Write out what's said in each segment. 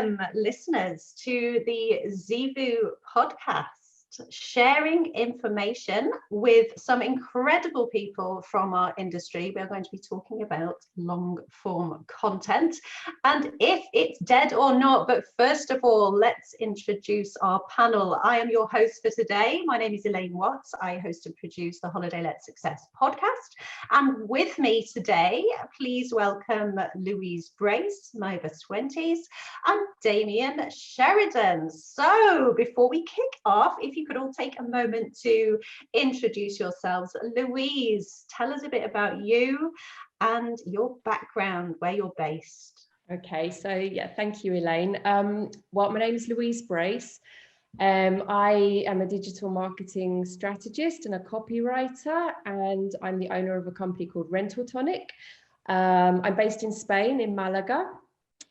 welcome listeners to the Zeevoo podcast, sharing information with some incredible people from our industry. We're going to be talking about long form content and if it's dead or not. But first of all, let's introduce our panel. I am your host for today. My name is Elaine Watts. I host and produce the Holiday Let Success podcast. And with me today, please welcome Louise Brace, Miva Swenties, and Damien Sheridan. So before we kick off, if you could all take a moment to introduce yourselves. Louise, tell us a bit about you and your background, where you're based. Okay, so yeah, thank you, Elaine. Well, my name is Louise Brace. I am a digital marketing strategist and a copywriter, and I'm the owner of a company called Rental Tonic. I'm based in Spain, in Malaga.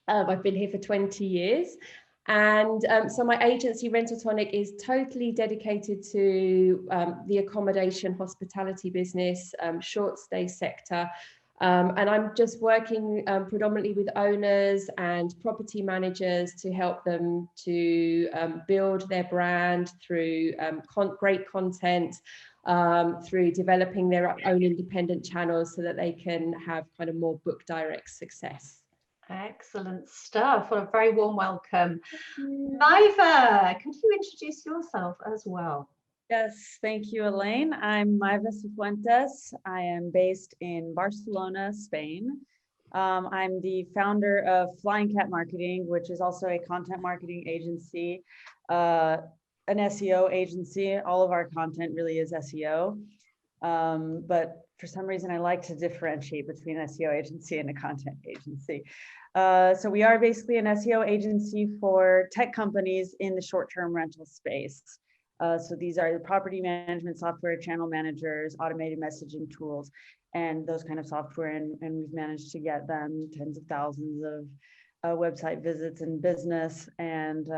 I've been here for 20 years. And so my agency, Rental Tonic, is totally dedicated to the accommodation hospitality business, short stay sector. And I'm just working predominantly with owners and property managers to help them to build their brand through great content, through developing their own independent channels so that they can have kind of more book direct success. Excellent stuff. Well, a very warm welcome. Miva, could you introduce yourself as well? Yes, thank you, Elaine. I'm Miva Cifuentes. I am based in Barcelona, Spain. I'm the founder of Flying Cat Marketing, which is also a content marketing agency, an SEO agency. All of our content really is SEO. But for some reason, I like to differentiate between an SEO agency and a content agency. So we are basically an SEO agency for tech companies in the short-term rental space. So these are the property management software, channel managers, automated messaging tools, and those kind of software. And we've managed to get them tens of thousands of website visits and business. And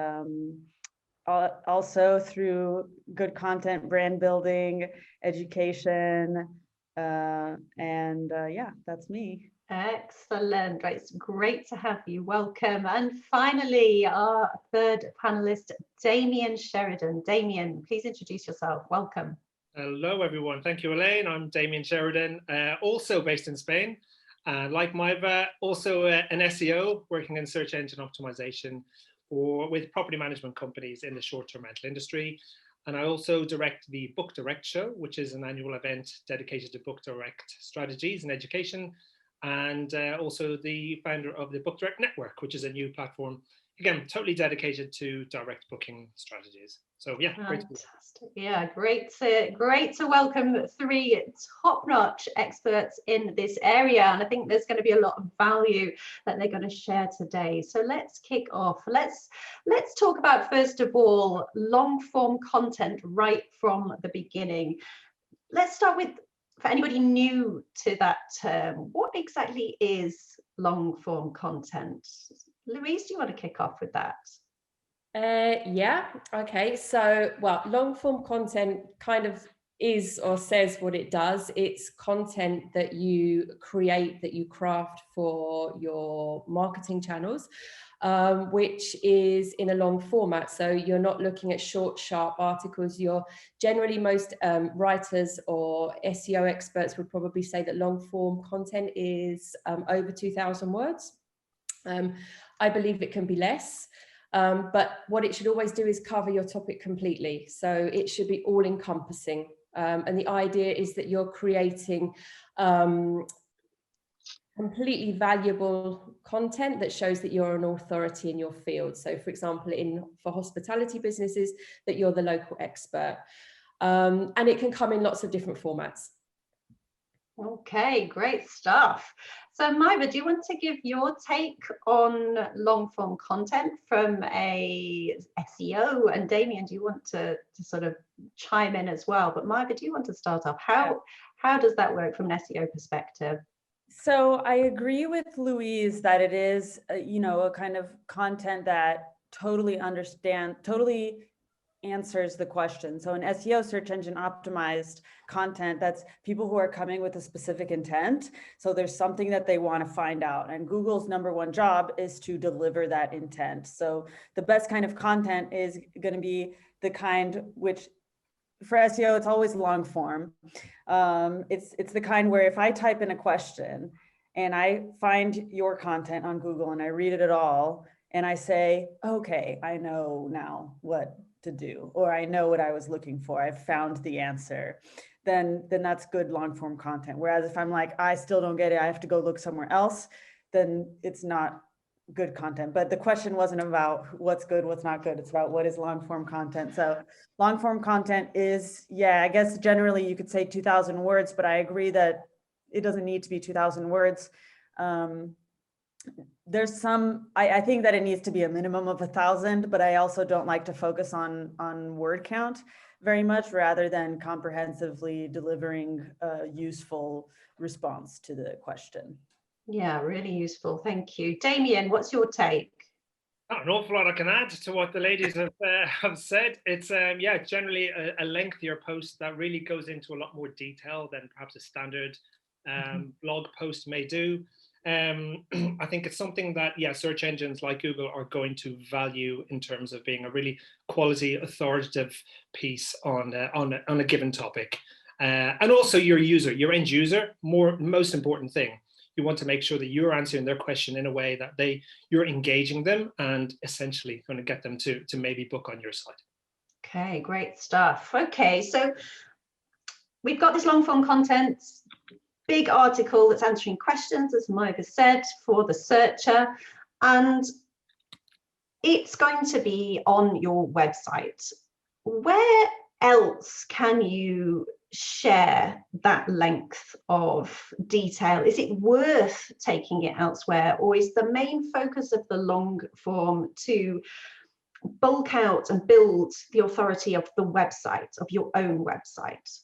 also through good content, brand building, education, yeah, that's me. Excellent. Right, it's great to have you. Welcome. And finally, our third panelist, Damien Sheridan. Damien, please introduce yourself. Welcome. Hello, everyone. Thank you, Elaine. I'm Damien Sheridan, also based in Spain. Like Miva, also an SEO, working in search engine optimization with property management companies in the short-term rental industry. And I also direct the Book Direct show, which is an annual event dedicated to Book Direct strategies and education. And also the founder of the Book Direct Network, which is a new platform, again, totally dedicated to direct booking strategies. So yeah, fantastic. Yeah, great to welcome three top-notch experts in this area. And I think there's going to be a lot of value that they're going to share today. So let's kick off. Let's talk about, first of all, long-form content right from the beginning. Let's start with, for anybody new to that term, what exactly is long-form content? Louise, do you want to kick off with that? Yeah, okay. So, well, long-form content kind of is or says what it does. It's content that you create, that you craft for your marketing channels, which is in a long format. So you're not looking at short, sharp articles. You're generally, most writers or SEO experts would probably say that long form content is over 2,000 words. I believe it can be less. But what it should always do is cover your topic completely. So it should be all encompassing. And the idea is that you're creating completely valuable content that shows that you're an authority in your field. So for example, for hospitality businesses, that you're the local expert. And it can come in lots of different formats. Okay, great stuff. So Miva, do you want to give your take on long form content from a SEO? And Damien, do you want to sort of chime in as well? But Miva, do you want to start off? How does that work from an SEO perspective? So I agree with Louise that it is, a kind of content that totally answers the question. So in SEO, search engine optimized content, that's people who are coming with a specific intent. So there's something that they want to find out, and Google's #1 job is to deliver that intent. So the best kind of content is going to be the kind which, for SEO, it's always long form. It's the kind where if I type in a question and I find your content on Google and I read it at all, and I say, okay, I know now what to do, or I know what I was looking for, I've found the answer, then that's good long form content. Whereas if I'm like, I still don't get it, I have to go look somewhere else, then it's not good content. But the question wasn't about what's good, what's not good. It's about what is long form content. So long form content is, yeah, I guess generally you could say 2,000 words, but I agree that it doesn't need to be 2,000 words. There's some, I think that it needs to be a minimum of 1,000, but I also don't like to focus on word count very much, rather than comprehensively delivering a useful response to the question. Yeah, really useful. Thank you. Damien, what's your take? Not an awful lot I can add to what the ladies have said. It's yeah, generally a lengthier post that really goes into a lot more detail than perhaps a standard blog post may do. I think it's something that, yeah, search engines like Google are going to value in terms of being a really quality, authoritative piece on a given topic, and also your user, your end user. Most important thing, you want to make sure that you're answering their question in a way that you're engaging them and essentially going to get them to maybe book on your site. Okay, great stuff. Okay, so we've got this long form content, big article that's answering questions, as Maeva said, for the searcher, and it's going to be on your website. Where else can you share that length of detail? Is it worth taking it elsewhere, or is the main focus of the long form to bulk out and build the authority of the website, of your own website?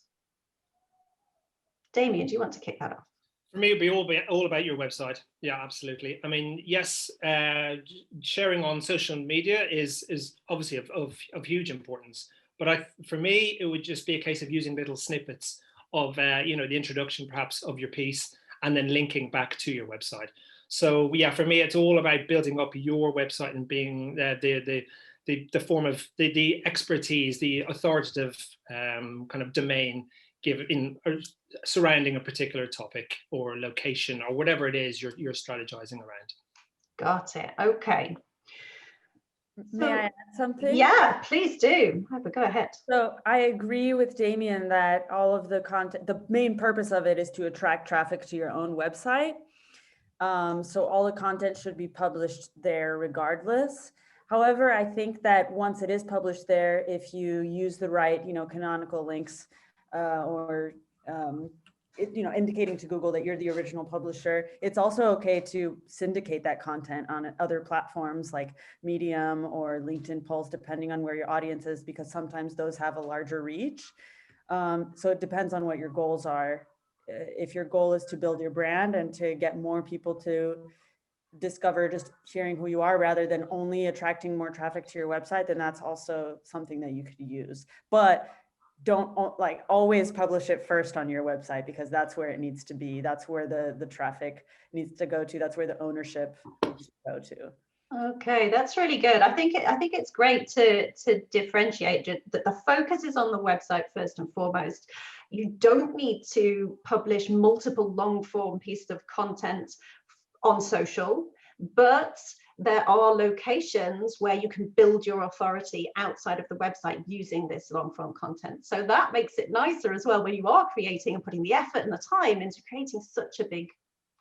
Damien, do you want to kick that off? For me, it'd be all about your website. Yeah, absolutely. I mean, yes, sharing on social media is obviously of huge importance. But for me, it would just be a case of using little snippets of you know, the introduction perhaps of your piece, and then linking back to your website. So yeah, for me, it's all about building up your website and being the form of the expertise, the authoritative kind of domain surrounding a particular topic or location or whatever it is you're strategizing around. Got it. Okay. May I add something? Yeah, please do. Go ahead. So I agree with Damien that all of the content, the main purpose of it is to attract traffic to your own website. So all the content should be published there regardless. However, I think that once it is published there, if you use the right, you know, canonical links, or you know, indicating to Google that you're the original publisher, it's also okay to syndicate that content on other platforms like Medium or LinkedIn polls, depending on where your audience is, because sometimes those have a larger reach. So it depends on what your goals are. If your goal is to build your brand and to get more people to discover just hearing who you are rather than only attracting more traffic to your website, then that's also something that you could use. But don't like always publish it first on your website, because that's where it needs to be. That's where the traffic needs to go to. That's where the ownership needs to go to. Okay, that's really good. I think it's great to differentiate that the focus is on the website first and foremost. You don't need to publish multiple long form pieces of content on social, but there are locations where you can build your authority outside of the website using this long form content. So that makes it nicer as well when you are creating and putting the effort and the time into creating such a big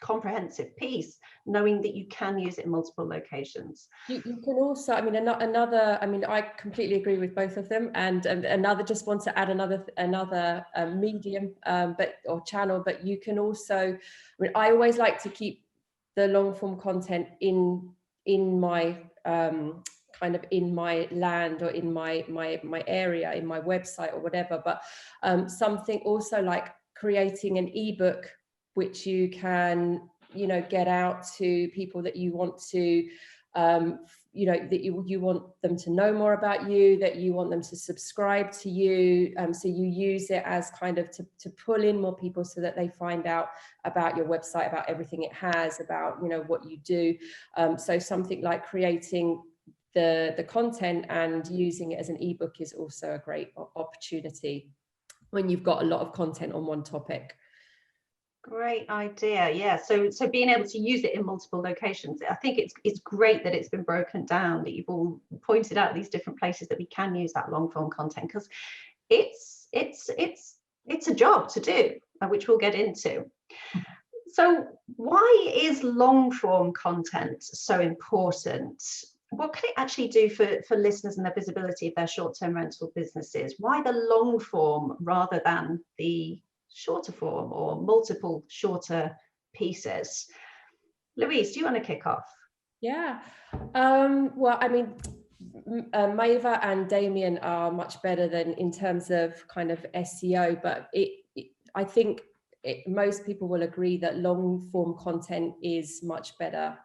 comprehensive piece, knowing that you can use it in multiple locations. You can also, I mean, another, I mean, I completely agree with both of them, and another, just want to add another medium or channel, but you can also, I mean, I always like to keep the long form content in my kind of in my land or in my area, in my website or whatever, but something also like creating an ebook which you can, you know, get out to people that you want to you know, that you want them to know more about you, that you want them to subscribe to you. So you use it as kind of to pull in more people so that they find out about your website, about everything it has, about, you know, what you do. So something like creating the content and using it as an ebook is also a great opportunity when you've got a lot of content on one topic. Great idea. Yeah. So being able to use it in multiple locations, I think it's great that it's been broken down, that you've all pointed out these different places that we can use that long form content, because it's a job to do, which we'll get into. So why is long form content so important? What can it actually do for listeners and their visibility of their short-term rental businesses? Why the long form rather than the shorter form or multiple shorter pieces? Louise, do you want to kick off? Yeah, well, I mean, Maeva and Damien are much better than in terms of kind of SEO, but I think most people will agree that long form content is much better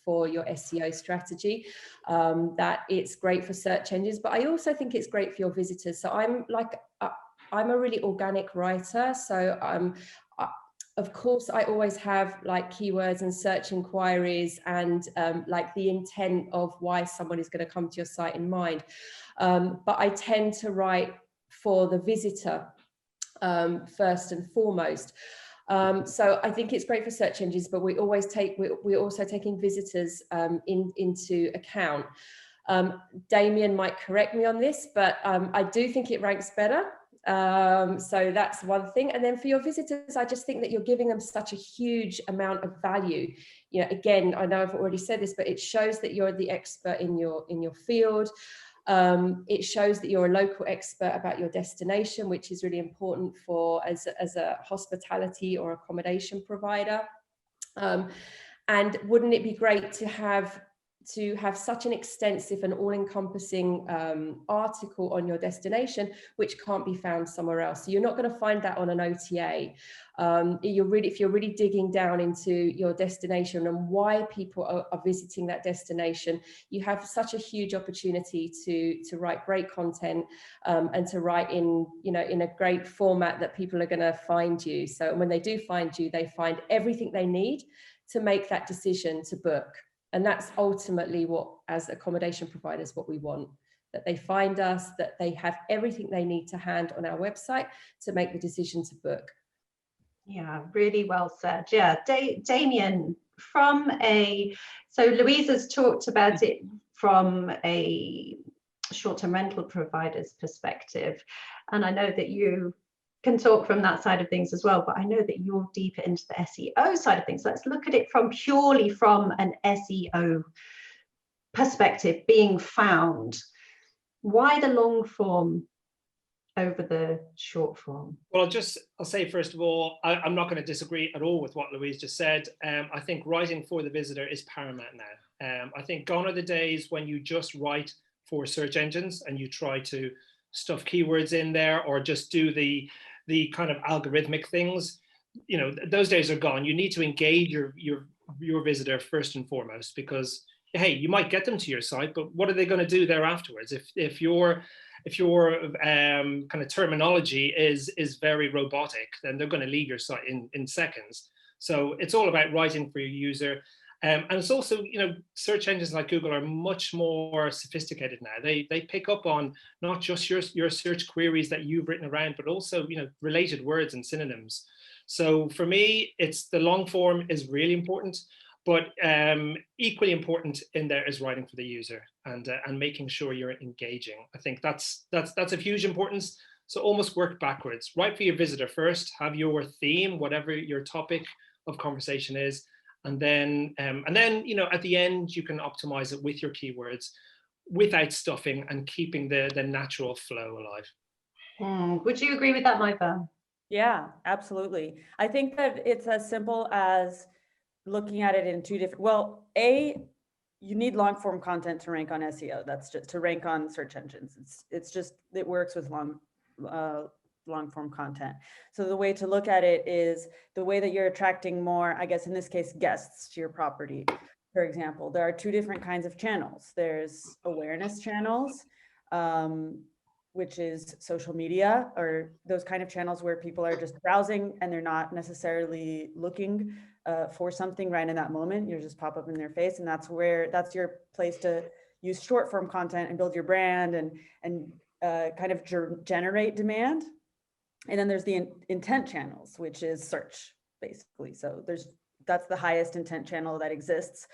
for your SEO strategy, that it's great for search engines, but I also think it's great for your visitors. So I'm a really organic writer, so of course I always have like keywords and search inquiries and like the intent of why someone is going to come to your site in mind, but I tend to write for the visitor first and foremost. So I think it's great for search engines, but we're also taking visitors into account. Damien might correct me on this, but I do think it ranks better. So that's one thing. And then for your visitors, I just think that you're giving them such a huge amount of value. You know, again, I know I've already said this, but it shows that you're the expert in your field. It shows that you're a local expert about your destination, which is really important for as a hospitality or accommodation provider. And wouldn't it be great to have such an extensive and all-encompassing article on your destination, which can't be found somewhere else? So you're not going to find that on an OTA. If you're really digging down into your destination and why people are visiting that destination, you have such a huge opportunity to write great content and to write in a great format that people are going to find you. So when they do find you, they find everything they need to make that decision to book. And that's ultimately what, as accommodation providers, what we want, that they find us, that they have everything they need to hand on our website to make the decision to book. Yeah, really well said. Yeah, Damien, so Louise has talked about it from a short-term rental provider's perspective, and I know that you can talk from that side of things as well, but I know that you're deeper into the SEO side of things. Let's look at it purely from an SEO perspective, being found. Why the long form over the short form? Well, I'll say, first of all, I'm not going to disagree at all with what Louise just said. I think writing for the visitor is paramount now. I think gone are the days when you just write for search engines and you try to stuff keywords in there or just do the kind of algorithmic things. You know, those days are gone. You need to engage your visitor first and foremost, because hey, you might get them to your site, but what are they going to do there afterwards? If your kind of terminology is very robotic, then they're going to leave your site in seconds. So it's all about writing for your user. And it's also, you know, search engines like Google are much more sophisticated now. They pick up on not just your search queries that you've written around, but also, you know, related words and synonyms. So for me, it's the long form is really important, but equally important in there is writing for the user and making sure you're engaging. I think that's of huge importance. So almost work backwards. Write for your visitor first. Have your theme, whatever your topic of conversation is. And then, you know, at the end, you can optimize it with your keywords without stuffing and keeping the natural flow alive. Would you agree with that, Maeva? Yeah, absolutely. I think that it's as simple as looking at it in two different, well, you need long form content to rank on SEO. That's just to rank on search engines. It's just, it works with long form content. So the way to look at it is the way that you're attracting more, I guess in this case, guests to your property. for example, there are two different kinds of channels. There's awareness channels, which is social media, or those kind of channels where people are just browsing and they're not necessarily looking for something right in that moment. You just pop up in their face, and that's your place to use short form content and build your brand and kind of generate demand. And then there's the intent channels, which is search, basically. So that's the highest intent channel that exists.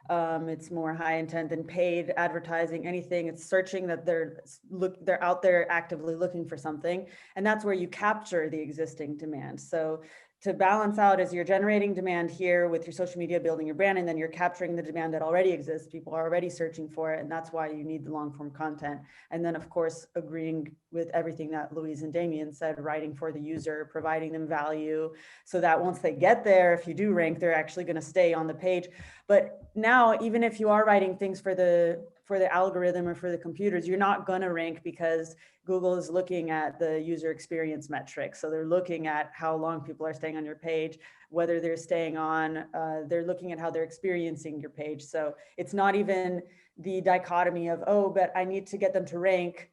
It's more high intent than paid advertising, anything. It's searching that they're out there actively looking for something. And that's where you capture the existing demand. So to balance out, as you're generating demand here with your social media, building your brand, and then you're capturing the demand that already exists. People are already searching for it, and that's why you need the long form content. And then, of course, agreeing with everything that Louise and Damien said, writing for the user, providing them value, so that once they get there, if you do rank, they're actually going to stay on the page. But now, even if you are writing things for the algorithm or for the computers, you're not going to rank, because Google is looking at the user experience metrics. So they're looking at how long people are staying on your page, whether they're staying on, they're looking at how they're experiencing your page. So it's not even the dichotomy of, oh, but I need to get them to rank,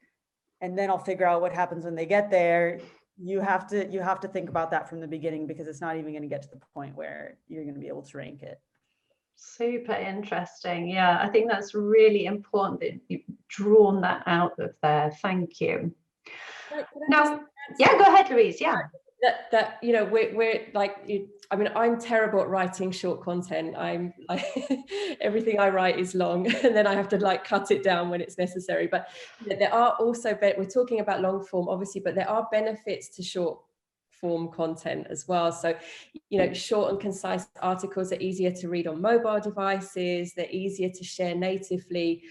and then I'll figure out what happens when they get there. You have to think about that from the beginning, because it's not even going to get to the point where you're going to be able to rank it. Super interesting. Yeah, I think that's really important that you've drawn that out of there. Thank you. Now, yeah, go ahead, Louise. Yeah. That you know, we're like, I mean, I'm terrible at writing short content. I'm like, everything I write is long, and then I have to like cut it down when it's necessary. But there are also, we're talking about long form, obviously, but there are benefits to short form content as well. So, you know, short and concise articles are easier to read on mobile devices. They're easier to share natively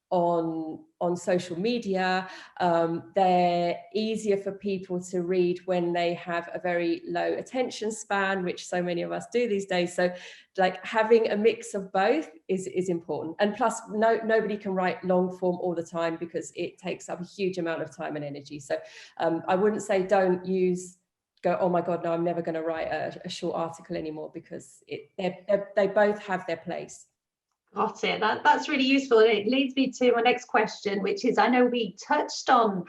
on social media. They're easier for people to read when they have a very low attention span, which so many of us do these days. So like having a mix of both is important. And plus, nobody can write long form all the time, because it takes up a huge amount of time and energy. So I wouldn't say go, oh my God, no, I'm never going to write a short article anymore, because they both have their place. Got it. That's really useful. And it leads me to my next question, which is, I know we touched on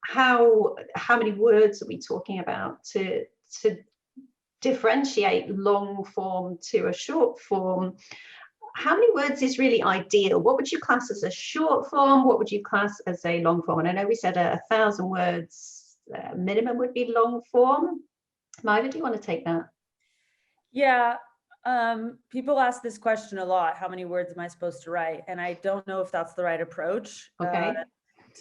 how many words are we talking about to differentiate long form to a short form. How many words is really ideal? What would you class as a short form? What would you class as a long form? And I know we said 1,000 words minimum would be long form. Maida, do you want to take that? Yeah. People ask this question a lot. How many words am I supposed to write? And I don't know if that's the right approach to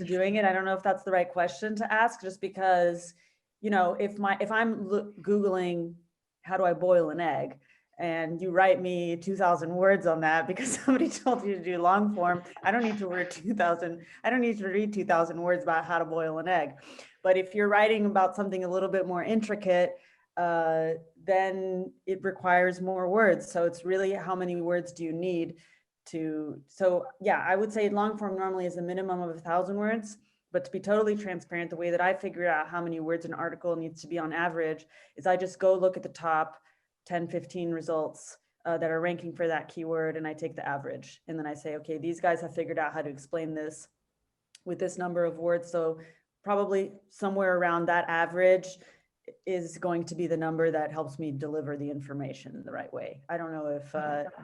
doing it. I don't know if that's the right question to ask, just because, you know, if I'm Googling, how do I boil an egg? And you write me 2,000 words on that because somebody told you to do long form, I don't need to read 2,000 words about how to boil an egg. But if you're writing about something a little bit more intricate, then it requires more words. So it's really, how many words do you need to, so yeah, I would say long form normally is a minimum of 1,000 words, but to be totally transparent, the way that I figure out how many words an article needs to be on average is I just go look at the top 10, 15 results that are ranking for that keyword, and I take the average. And then I say, okay, these guys have figured out how to explain this with this number of words. So probably somewhere around that average is going to be the number that helps me deliver the information in the right way. I don't know if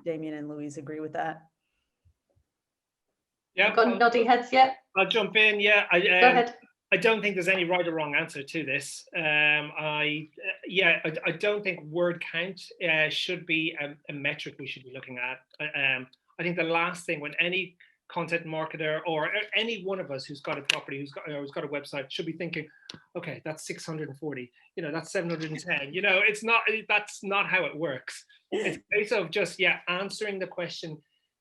Damien and Louise agree with that. Yeah, got nodding heads yet? I'll jump in. Yeah, go ahead. I don't think there's any right or wrong answer to this. I don't think word count should be a metric we should be looking at. I think the last thing when any content marketer or any one of us who's got a property, who's got a website, should be thinking, okay, that's 640, you know, that's 710, you know, that's not how it works. It's a case of just, answering the question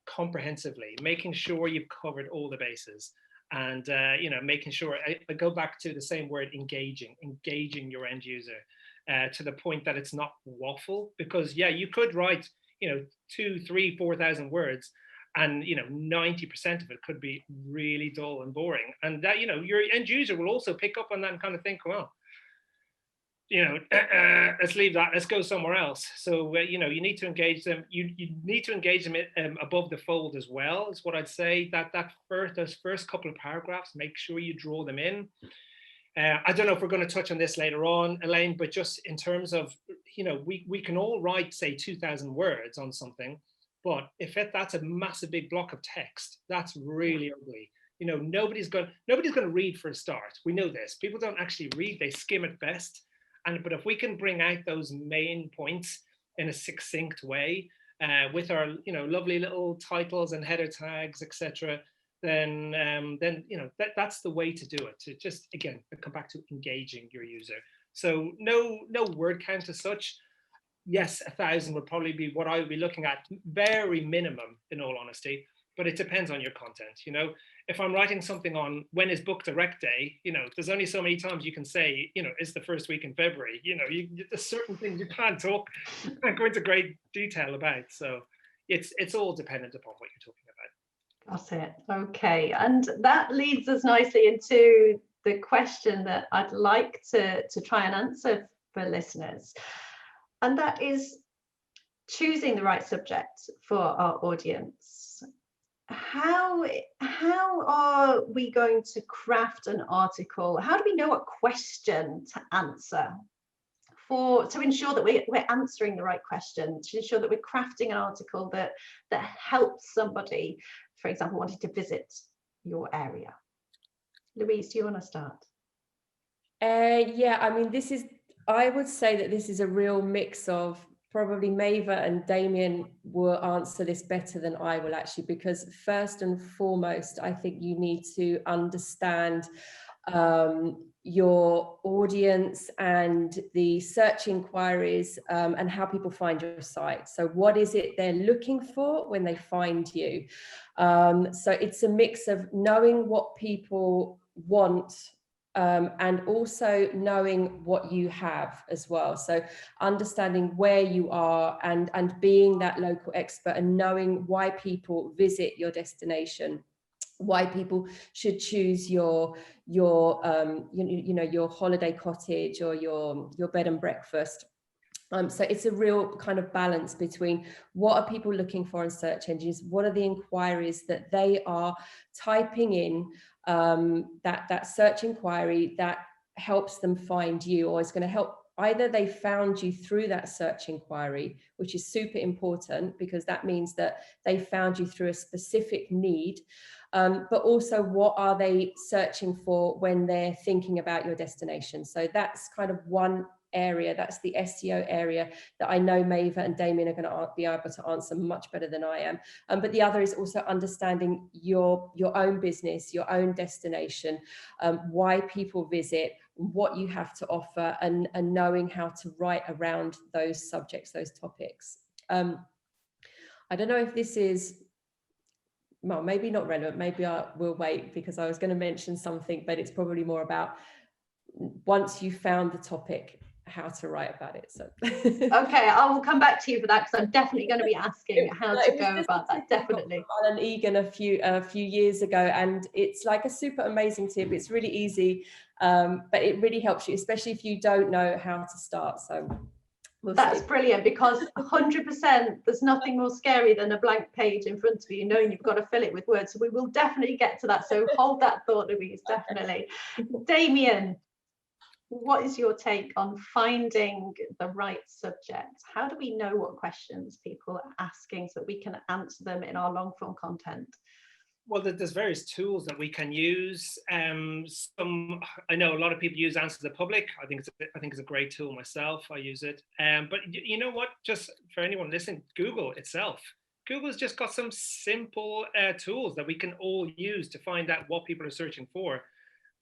comprehensively, making sure you've covered all the bases, and, you know, making sure, I go back to the same word, engaging your end user to the point that it's not waffle, because you could write, you know, 2,000, 3,000, 4,000 words, and, you know, 90% of it could be really dull and boring. And that, you know, your end user will also pick up on that and kind of think, well, let's leave that, let's go somewhere else. So you need to engage them. You need to engage them above the fold as well, is what I'd say. Those first couple of paragraphs, make sure you draw them in. I don't know if we're going to touch on this later on, Elaine, but just in terms of, we can all write, say, 2,000 words on something, but if that's a massive big block of text, that's really ugly. Nobody's going to read for a start. We know this. People don't actually read; they skim at best. But if we can bring out those main points in a succinct way, with our lovely little titles and header tags, etc., then that's the way to do it. To just, again, come back to engaging your user. So no word count as such. Yes, 1,000 would probably be what I would be looking at, very minimum, in all honesty. But it depends on your content. If I'm writing something on when is Book Direct Day, there's only so many times you can say, it's the first week in February. There's certain things you can't go into great detail about. So it's all dependent upon what you're talking about. That's it. Okay, and that leads us nicely into the question that I'd like to try and answer for listeners, and that is choosing the right subject for our audience. How are we going to craft an article? How do we know what question to answer to ensure that we're answering the right question, to ensure that we're crafting an article that helps somebody, for example, wanting to visit your area? Louise, do you want to start? Yeah, I mean, I would say that this is a real mix of, probably Maeva and Damien will answer this better than I will, actually, because first and foremost, I think you need to understand your audience and the search inquiries, and how people find your site. So what is it they're looking for when they find you? So it's a mix of knowing what people want, and also knowing what you have as well. So understanding where you are and being that local expert, and knowing why people visit your destination, why people should choose your holiday cottage or your bed and breakfast. So it's a real kind of balance between what are people looking for in search engines, what are the inquiries that they are typing in, that search inquiry that helps them find you, or is going to help, either they found you through that search inquiry, which is super important because that means that they found you through a specific need, but also what are they searching for when they're thinking about your destination. So that's kind of one area, that's the SEO area that I know Maeva and Damien are going to be able to answer much better than I am. But the other is also understanding your own business, your own destination, why people visit, what you have to offer, and knowing how to write around those subjects, those topics. I don't know if this is, well, maybe not relevant, maybe I will wait, because I was going to mention something, but it's probably more about once you found the topic, how to write about it. So okay, I will come back to you for that, because I'm definitely going to be asking how to go about that. Definitely. On Egan a few years ago, and it's like a super amazing tip. It's really easy, but it really helps you, especially if you don't know how to start. So that's brilliant, because 100% there's nothing more scary than a blank page in front of you knowing you've got to fill it with words. So we will definitely get to that. So hold that thought, Louise, definitely. Damien, what is your take on finding the right subject? How do we know what questions people are asking so that we can answer them in our long form content? Well, there's various tools that we can use. I know a lot of people use Answer the Public. I think it's a great tool myself. I use it. But you know what? Just for anyone listening, Google itself. Google's just got some simple tools that we can all use to find out what people are searching for.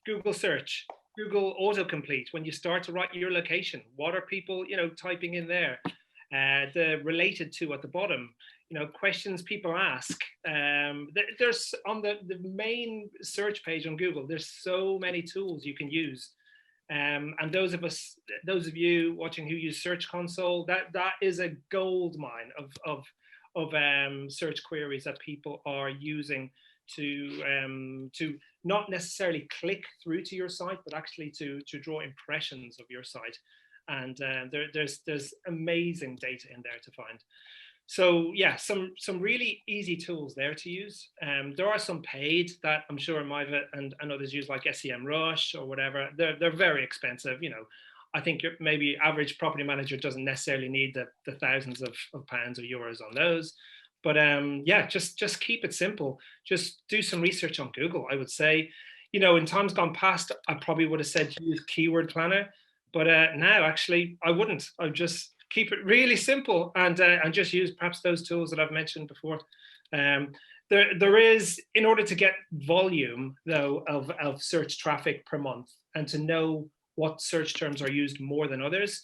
Google search, Google autocomplete. When you start to write your location, what are people, typing in there? The related to at the bottom, questions people ask. There's on the main search page on Google, there's so many tools you can use. And those of you watching who use Search Console, that is a gold mine of search queries that people are using to not necessarily click through to your site, but actually to draw impressions of your site. And there's amazing data in there to find. So yeah, some really easy tools there to use. There are some paid that I'm sure Miva and others use, like SEMrush or whatever. They're very expensive. You know, I think maybe average property manager doesn't necessarily need the thousands of pounds or euros on those. But yeah, just keep it simple. Just do some research on Google, I would say. You know, in times gone past, I probably would have said use Keyword Planner, but now actually I wouldn't. I just keep it really simple and just use perhaps those tools that I've mentioned before. There is, in order to get volume though of search traffic per month and to know what search terms are used more than others,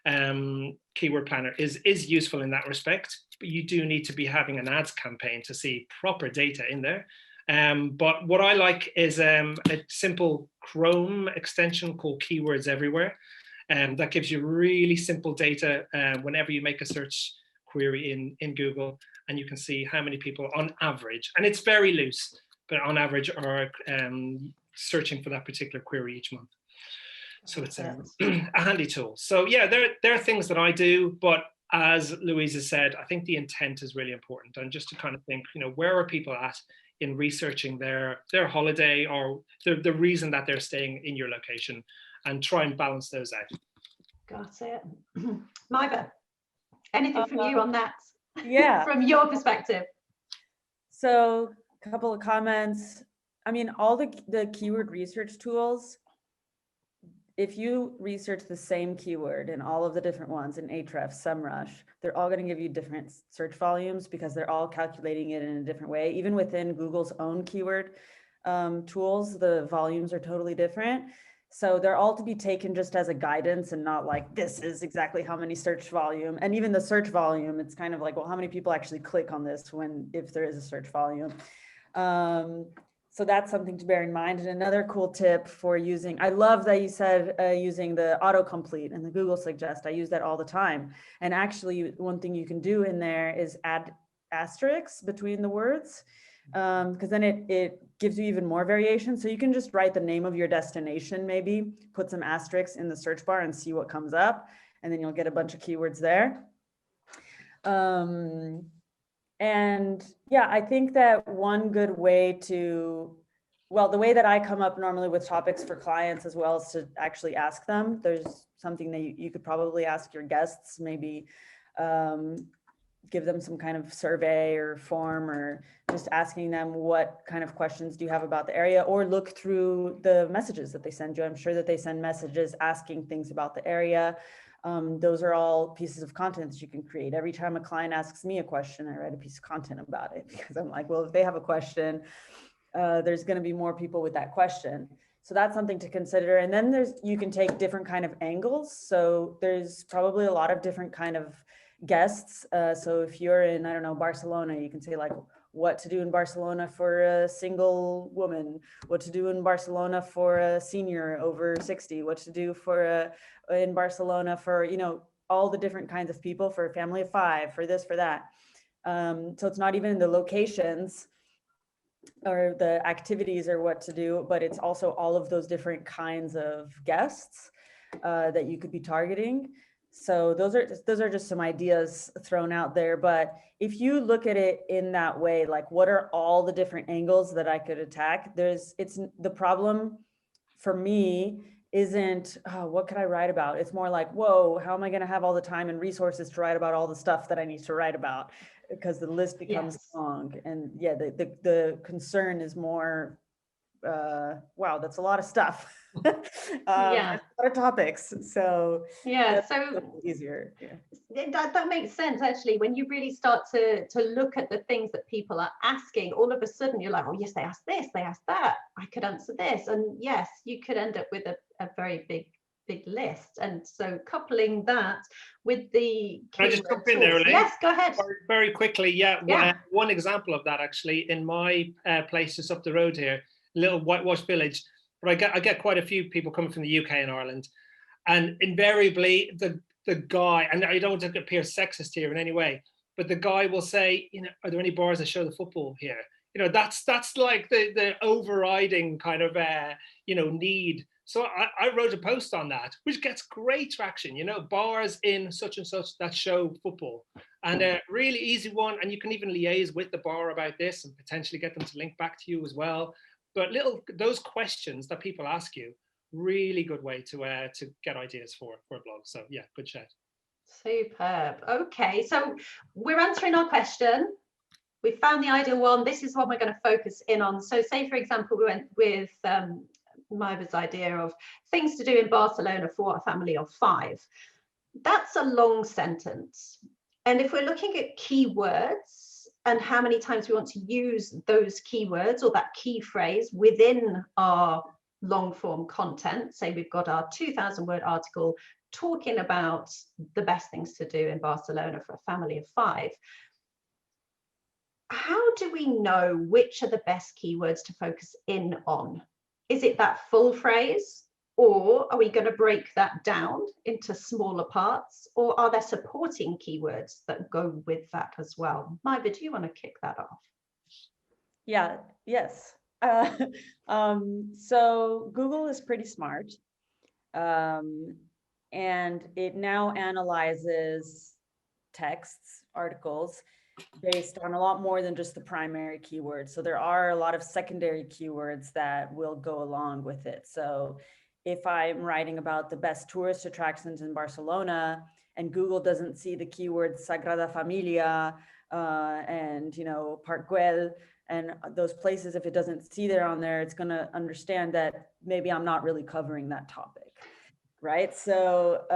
Keyword Planner is useful in that respect, but you do need to be having an ads campaign to see proper data in there. But what I like is a simple Chrome extension called Keywords Everywhere. That gives you really simple data whenever you make a search query in Google, and you can see how many people on average, and it's very loose, but on average are searching for that particular query each month. So it's a handy tool. So yeah, there are things that I do, but as Louisa said, I think the intent is really important, and just to kind of think, you know, where are people at in researching their holiday or the reason that they're staying in your location, and try and balance those out. Got it. Miva, anything from you on that? Yeah. From your perspective. So a couple of comments. I mean, all the keyword research tools, if you research the same keyword in all of the different ones in Ahrefs, SEMrush, they're all going to give you different search volumes because they're all calculating it in a different way. Even within Google's own keyword tools, the volumes are totally different. So they're all to be taken just as a guidance and not like, this is exactly how many search volume. And even the search volume, it's kind of like, well, how many people actually click on this if there is a search volume? So that's something to bear in mind. And another cool tip for using, I love that you said using the autocomplete and the Google Suggest. I use that all the time. And actually one thing you can do in there is add asterisks between the words, because then it gives you even more variation. So you can just write the name of your destination, maybe put some asterisks in the search bar and see what comes up. And then you'll get a bunch of keywords there. And yeah, I think that one good way the way that I come up normally with topics for clients as well is to actually ask them. There's something that you could probably ask your guests, maybe give them some kind of survey or form, or just asking them what kind of questions do you have about the area, or look through the messages that they send you. I'm sure that they send messages asking things about the area. Those are all pieces of content that you can create. Every time a client asks me a question, I write a piece of content about it, because I'm like, well, if they have a question, there's going to be more people with that question. So that's something to consider. And then you can take different kind of angles. So there's probably a lot of different kind of guests. So if you're in, I don't know, Barcelona, you can say like, what to do in Barcelona for a single woman, what to do in Barcelona for a senior over 60, what to do in Barcelona for, you know, all the different kinds of people, for a family of 5, for this, for that. So it's not even the locations or the activities or what to do, but it's also all of those different kinds of guests that you could be targeting. So those are just some ideas thrown out there. But if you look at it in that way, like what are all the different angles that I could attack? It's the problem for me isn't, oh, what could I write about? It's more like, whoa, how am I going to have all the time and resources to write about all the stuff that I need to write about? Because the list becomes long. And yeah, the concern is more, wow, that's a lot of stuff. A lot of topics. So yeah, so easier. Yeah. That makes sense actually. When you really start to look at the things that people are asking, all of a sudden you're like, oh yes, they asked this, they asked that, I could answer this, and yes, you could end up with a very big list. And so coupling that with the Can I just jump in there, Elaine? Yes, go ahead. Very quickly, one example of that actually in my place just up the road here, little whitewash village. But I get quite a few people coming from the UK and Ireland, and invariably the guy, and I don't want to appear sexist here in any way, but the guy will say, you know, are there any bars that show the football here? You know, that's like the overriding kind of need. So I wrote a post on that, which gets great traction. You know, bars in such and such that show football, and a really easy one. And you can even liaise with the bar about this and potentially get them to link back to you as well. But those questions that people ask you, really good way to get ideas for a blog. So yeah, good chat. Superb. Okay, so we're answering our question. We found the ideal one. This is what we're going to focus in on. So say, for example, we went with Maiva's idea of things to do in Barcelona for a family of 5. That's a long sentence. And if we're looking at keywords and how many times we want to use those keywords or that key phrase within our long form content, say we've got our 2,000 word article talking about the best things to do in Barcelona for a family of 5. How do we know which are the best keywords to focus in on? Is it that full phrase, or are we going to break that down into smaller parts, or are there supporting keywords that go with that as well? Maiva, do you want to kick that off? Yeah, yes. So Google is pretty smart, and it now analyzes texts, articles, based on a lot more than just the primary keywords. So there are a lot of secondary keywords that will go along with it. So if I'm writing about the best tourist attractions in Barcelona and Google doesn't see the keywords Sagrada Familia and, you know, Park Güell and those places, if it doesn't see there on there, it's going to understand that maybe I'm not really covering that topic. Right. So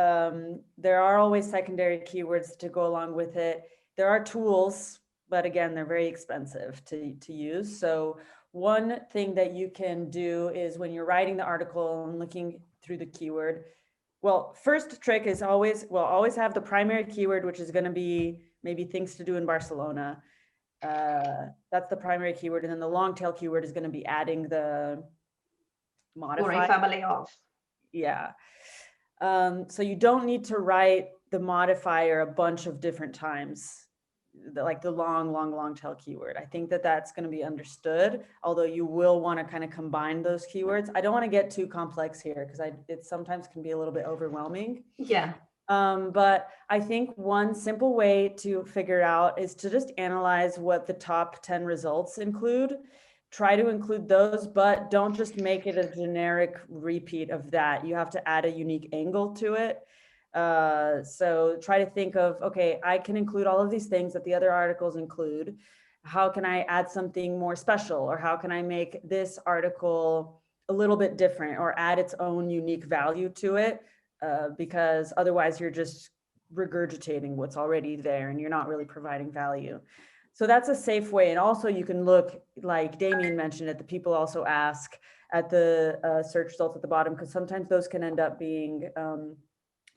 there are always secondary keywords to go along with it. There are tools, but again, they're very expensive to use. So one thing that you can do is when you're writing the article and looking through the keyword, well, first trick is always have the primary keyword, which is going to be maybe things to do in Barcelona. That's the primary keyword. And then the long tail keyword is going to be adding the modifier. Or a family of. Yeah. So you don't need to write the modifier a bunch of different times, like the long tail keyword. I think that that's going to be understood, although you will want to kind of combine those keywords. I don't want to get too complex here because it sometimes can be a little bit overwhelming. Yeah. But I think one simple way to figure out is to just analyze what the top 10 results include. Try to include those, but don't just make it a generic repeat of that. You have to add a unique angle to it. So try to think of, okay, I can include all of these things that the other articles include. How can I add something more special? Or how can I make this article a little bit different or add its own unique value to it? Because otherwise you're just regurgitating what's already there and you're not really providing value. So that's a safe way. And also you can look, like Damien mentioned it, the people also ask at the search results at the bottom, because sometimes those can end up being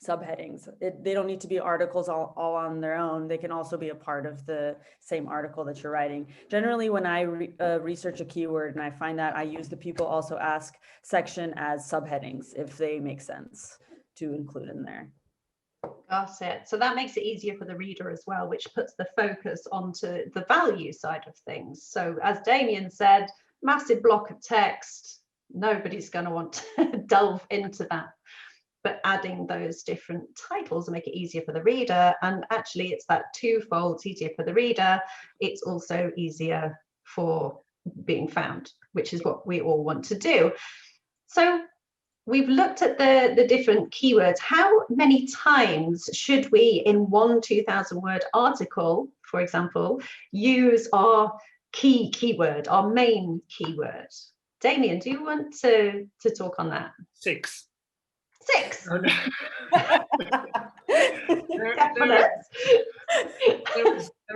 subheadings. They don't need to be articles all on their own. They can also be a part of the same article that you're writing. Generally, when I research a keyword and I find that, I use the people also ask section as subheadings if they make sense to include in there. Got it. So that makes it easier for the reader as well, which puts the focus onto the value side of things. So as Damien said, massive block of text, nobody's going to want to delve into that. But adding those different titles will make it easier for the reader. And actually it's that twofold. It's easier for the reader. It's also easier for being found, which is what we all want to do. So we've looked at the different keywords. How many times should we, in one 2,000 word article, for example, use our keyword, our main keyword? Damien, do you want to talk on that? 6. 6. Oh, no.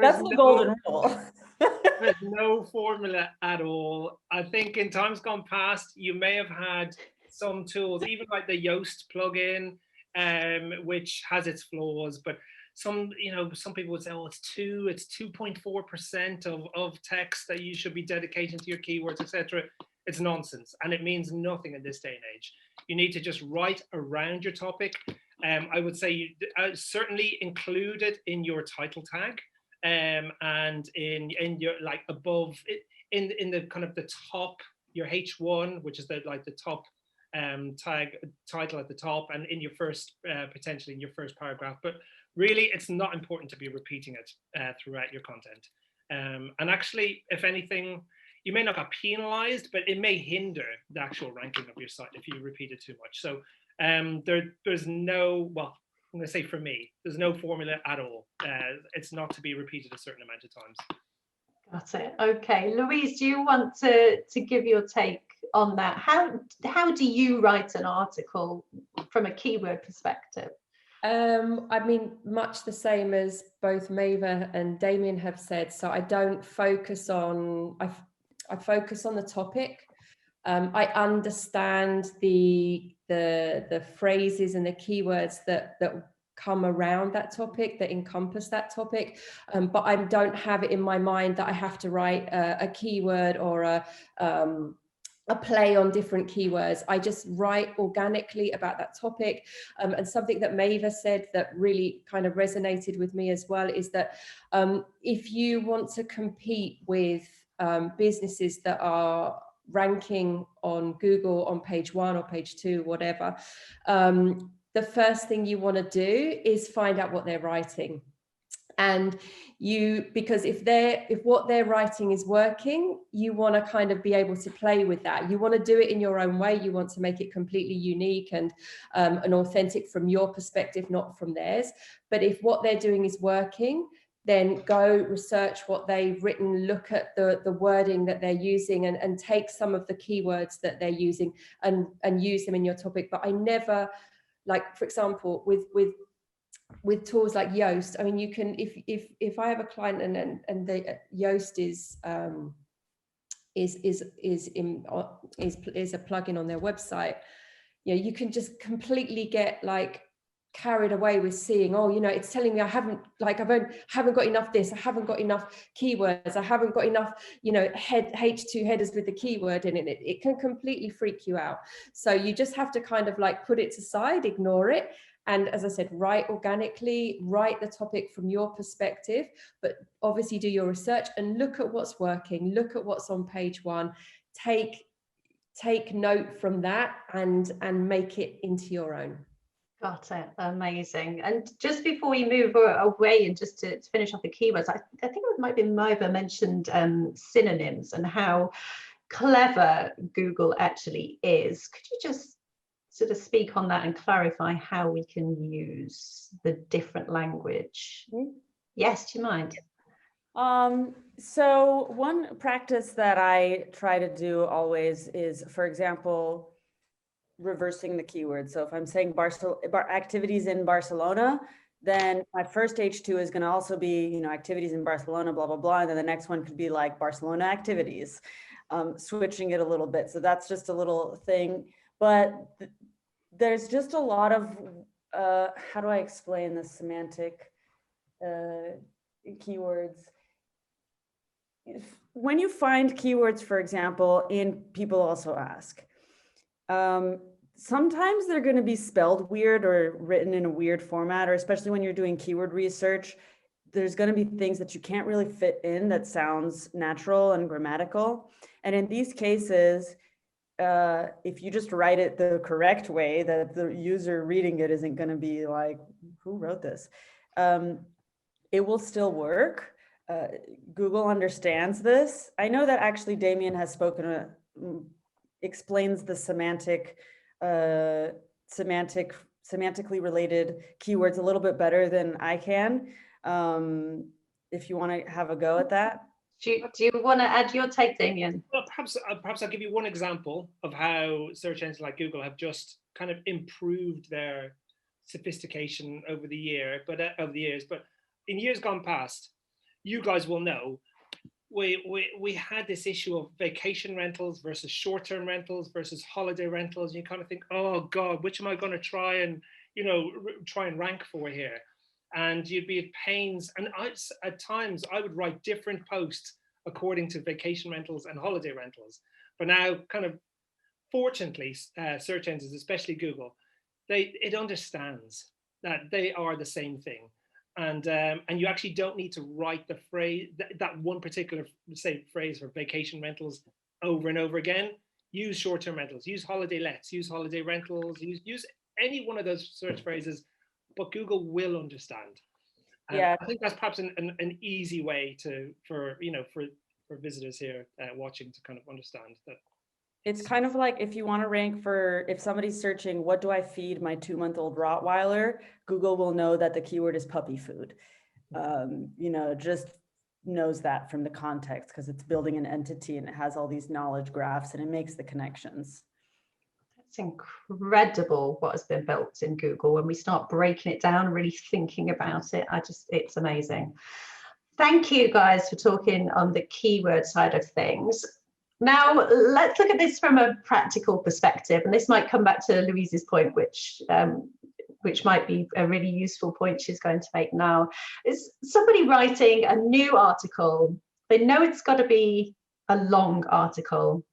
That's the golden rule. There's no formula at all. I think in times gone past, you may have had some tools, even like the Yoast plugin, which has its flaws, but some people would say, oh, it's 2.4% of text that you should be dedicating to your keywords, etc. It's nonsense, and it means nothing in this day and age. You need to just write around your topic. I would say you certainly include it in your title tag, and in your, like, above it. in the kind of the top, your H1, which is the top title at the top, and in your first potentially in your first paragraph. But really, it's not important to be repeating it throughout your content. And actually, if anything, you may not get penalized, but it may hinder the actual ranking of your site if you repeat it too much. So there's no, well, I'm going to say for me, there's no formula at all. It's not to be repeated a certain amount of times. Got it. Okay, Louise, do you want to give your take on that? How do you write an article from a keyword perspective? I mean, much the same as both Maeva and Damien have said. So I don't focus on, I focus on the topic. I understand the phrases and the keywords that come around that topic, that encompass that topic, but I don't have it in my mind that I have to write a keyword or a play on different keywords. I just write organically about that topic. And something that Maeva said that really kind of resonated with me as well is that if you want to compete with businesses that are ranking on Google on page 1 or page 2, whatever, the first thing you want to do is find out what they're writing. And because if what they're writing is working, you want to kind of be able to play with that. You want to do it in your own way. You want to make it completely unique and authentic from your perspective, not from theirs. But if what they're doing is working, then go research what they've written, look at the wording that they're using, and take some of the keywords that they're using and use them in your topic. But I never, like, for example, with tools like Yoast, I mean, you can, if I have a client and the Yoast is a plugin on their website, you know, you can just completely get like carried away with seeing, oh, you know, it's telling me I haven't got enough this, I haven't got enough keywords, I haven't got enough, you know, H2 headers with the keyword in it. It can completely freak you out. So you just have to kind of like put it to side, ignore it. And as I said, write organically, write the topic from your perspective, but obviously do your research and look at what's working, look at what's on page 1, take note from that and make it into your own. Got it. Amazing. And just before we move away and just to finish off the keywords, I think it might be Maeva mentioned synonyms and how clever Google actually is. Could you just sort of speak on that and clarify how we can use the different language? Yes, do you mind? So one practice that I try to do always is, for example, reversing the keyword. So if I'm saying activities in Barcelona, then my first H2 is going to also be, you know, activities in Barcelona, blah, blah, blah. And then the next one could be like Barcelona activities, switching it a little bit. So that's just a little thing. But there's just a lot of, how do I explain the semantic keywords? When you find keywords, for example, in people also ask, sometimes they're going to be spelled weird or written in a weird format, or especially when you're doing keyword research, there's going to be things that you can't really fit in that sounds natural and grammatical. And in these cases, if you just write it the correct way, that the user reading it isn't going to be like, who wrote this? It will still work. Google understands this. I know that actually Damien has spoken, explains the semantically related keywords a little bit better than I can. If you want to have a go at that. Do you want to add your take, Damien? Well, perhaps I'll give you one example of how search engines like Google have just kind of improved their sophistication over the years. But in years gone past, you guys will know, we had this issue of vacation rentals versus short-term rentals versus holiday rentals. You kind of think, oh God, which am I going to try and rank for here? And you'd be at pains. And at times I would write different posts according to vacation rentals and holiday rentals. But now, kind of fortunately, search engines, especially Google, it understands that they are the same thing. and you actually don't need to write the phrase, that one particular, say, phrase for vacation rentals over and over again. Use short-term rentals, use holiday lets, use holiday rentals, use any one of those search phrases, but Google will understand. Yeah, I think that's perhaps an easy way for visitors here watching to kind of understand that. it's kind of like if you want to rank for, if somebody's searching, what do I feed my 2-month-old Rottweiler? Google will know that the keyword is puppy food. Just knows that from the context, because it's building an entity and it has all these knowledge graphs and it makes the connections. It's incredible what has been built in Google when we start breaking it down, really thinking about it. It's amazing. Thank you guys for talking on the keyword side of things. Now, let's look at this from a practical perspective, and this might come back to Louise's point, which might be a really useful point she's going to make now. Is somebody writing a new article, they know it's got to be a long article.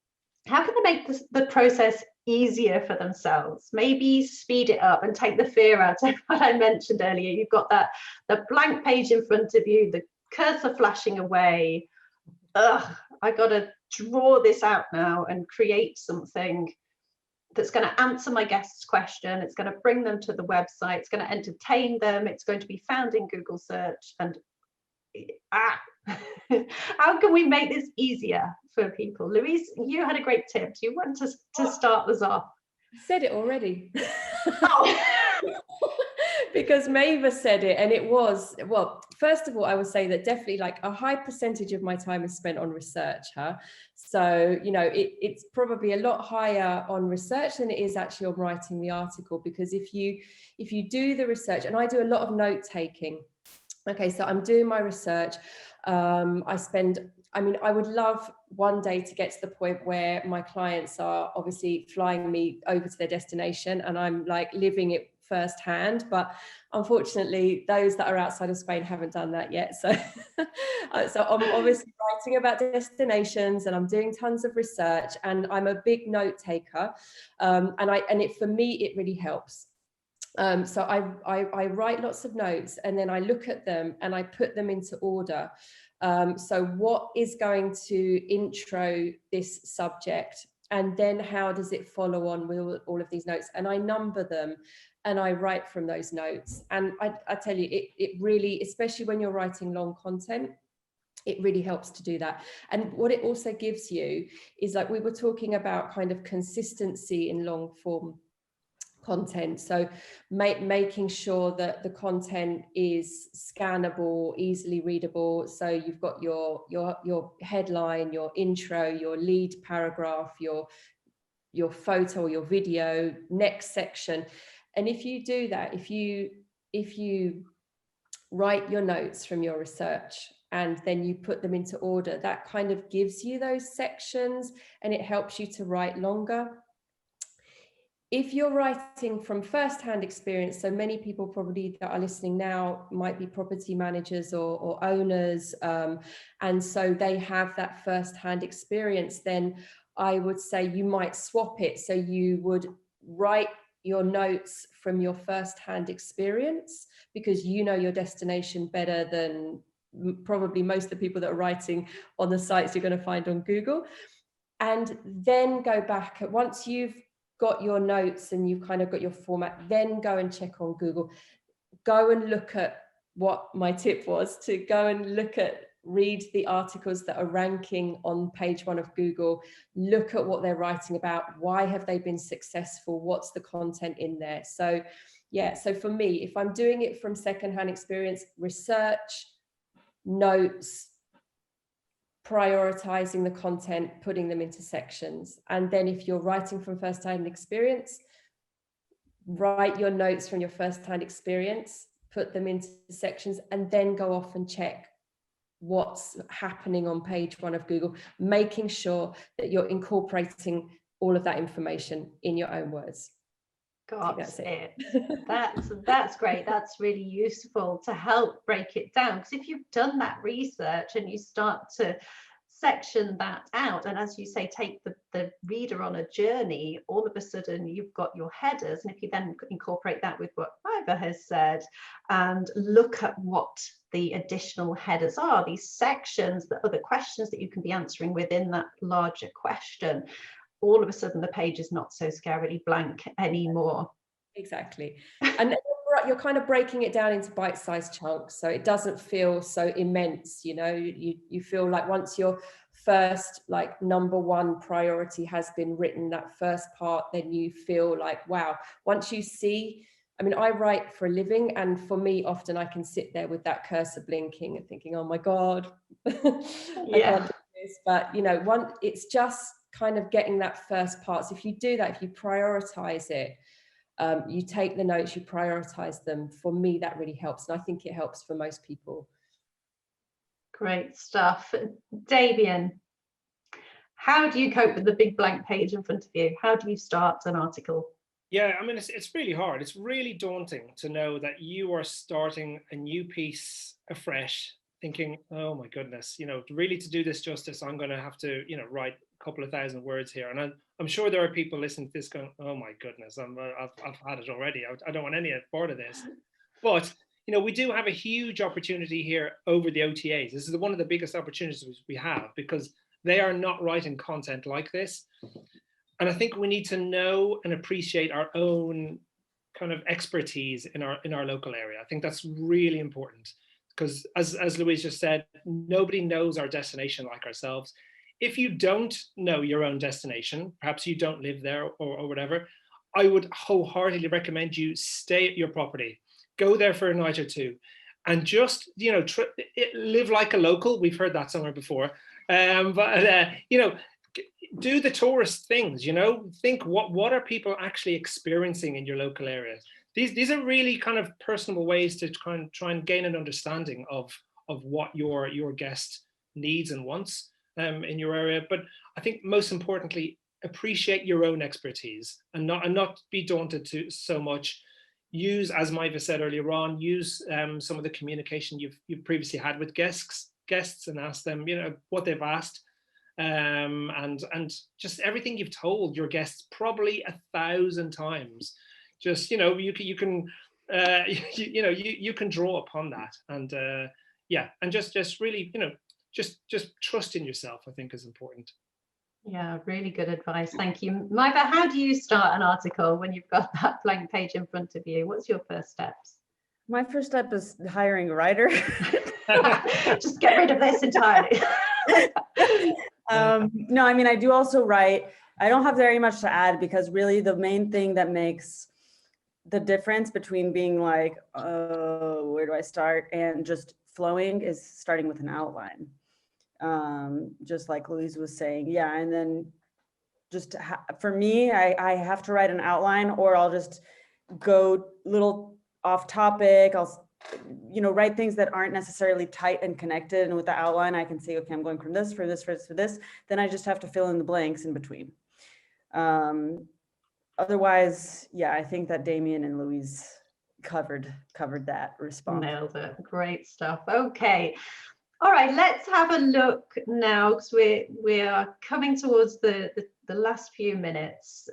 How can they make the process easier for themselves? Maybe speed it up and take the fear out of what I mentioned earlier. You've got the blank page in front of you, the cursor flashing away. I got to draw this out now and create something that's going to answer my guest's question. It's going to bring them to the website. It's going to entertain them. It's going to be found in Google search. And how can we make this easier for people? Louise, you had a great tip. Do you want to start us off? I said it already. Oh. Because Mavis said it, and it was, well, first of all, I would say that definitely like a high percentage of my time is spent on research. So, it's probably a lot higher on research than it is actually on writing the article, because if you do the research, and I do a lot of note taking. Okay, so I'm doing my research. I would love one day to get to the point where my clients are obviously flying me over to their destination and I'm like living it firsthand, but unfortunately those that are outside of Spain haven't done that yet. So I'm obviously writing about destinations and I'm doing tons of research and I'm a big note taker, for me it really helps. So I write lots of notes and then I look at them and I put them into order. So what is going to intro this subject, and then how does it follow on with all of these notes? And I number them and I write from those notes. And I tell you, it really, especially when you're writing long content, it really helps to do that. And what it also gives you is, like we were talking about, kind of consistency in long form content. So making sure that the content is scannable, easily readable. So you've got your headline, your intro, your lead paragraph, your photo or your video, next section. And if you do that, if you write your notes from your research and then you put them into order, that kind of gives you those sections and it helps you to write longer. If you're writing from first-hand experience, so many people probably that are listening now might be property managers or owners, and so they have that first-hand experience, then I would say you might swap it. So you would write your notes from your first-hand experience because you know your destination better than probably most of the people that are writing on the sites you're going to find on Google. And then go back, once you've got your notes and you've kind of got your format, then go and check on Google. Go and look at what my tip was, to go and read the articles that are ranking on page 1 of Google, look at what they're writing about, why have they been successful, what's the content in there. So yeah, so for me, if I'm doing it from secondhand experience, research, notes, prioritizing the content, putting them into sections. And then if you're writing from first-hand experience, write your notes from your first-hand experience, put them into sections, and then go off and check what's happening on page 1 of Google, making sure that you're incorporating all of that information in your own words. That's great. That's really useful to help break it down, because if you've done that research and you start to section that out, and as you say, take the reader on a journey, all of a sudden you've got your headers. And if you then incorporate that with what Ivor has said and look at what the additional headers are, these sections, the other questions that you can be answering within that larger question, all of a sudden the page is not so scarily blank anymore. Exactly. And you're kind of breaking it down into bite-sized chunks, so it doesn't feel so immense. You know, you feel like once your first, like, number one priority has been written, that first part, then you feel like, wow. Once you see, I mean, I write for a living, and for me, often I can sit there with that cursor blinking and thinking, oh my God, I can't do this. But, you know, it's just kind of getting that first part. So if you do that, if you prioritize it, you take the notes, you prioritize them. For me, that really helps, and I think it helps for most people. Great stuff. Damien, how do you cope with the big blank page in front of you? How do you start an article? Yeah, I mean, it's really hard. It's really daunting to know that you are starting a new piece afresh, thinking, oh my goodness, you know, really to do this justice, I'm going to have to, you know, write a couple of thousand words here. And I'm sure there are people listening to this going, oh my goodness, I've had it already. I don't want any part of this. But, you know, we do have a huge opportunity here over the OTAs. This is one of the biggest opportunities we have, because they are not writing content like this. And I think we need to know and appreciate our own kind of expertise in our local area. I think that's really important, because as Louise just said, nobody knows our destination like ourselves. If you don't know your own destination, perhaps you don't live there or whatever, I would wholeheartedly recommend you stay at your property, go there for a night or two, and just, you know, live like a local. We've heard that somewhere before, but you know, do the tourist things. You know, think what are people actually experiencing in your local area. These are really kind of personable ways to try and gain an understanding of what your guest needs and wants in your area. But I think most importantly, appreciate your own expertise and not be daunted to so much. Use, as Maeva said earlier on, use some of the communication you've previously had with guests and ask them, you know, what they've asked, and just everything you've told your guests probably 1,000 times. Just, you know, you can you can draw upon that, and yeah, and just really, you know, just trust in yourself, I think, is important. Yeah, really good advice. Thank you. Maeva, how do you start an article when you've got that blank page in front of you? What's your first steps? My first step is hiring a writer. Just get rid of this entirely. No, I mean, I do also write. I don't have very much to add, because really the main thing that makes the difference between being like, oh, where do I start, and just flowing is starting with an outline. Just like Louise was saying, yeah. And then just for me, I have to write an outline, or I'll just go little off topic. I'll, you know, write things that aren't necessarily tight and connected. And with the outline, I can say, okay, I'm going from this, for this, for this, for this. Then I just have to fill in the blanks in between. Otherwise, yeah, I think that Damien and Louise covered that response. Nailed it. Great stuff. Okay. All right, let's have a look now, because we are coming towards the last few minutes.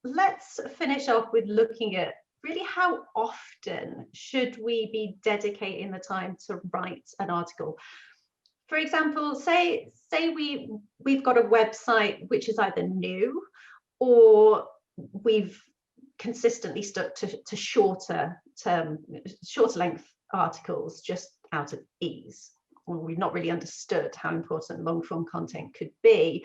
Let's finish off with looking at really how often should we be dedicating the time to write an article. For example, say we've got a website which is either new, or we've consistently stuck to shorter length articles just out of ease, or we've not really understood how important long form content could be.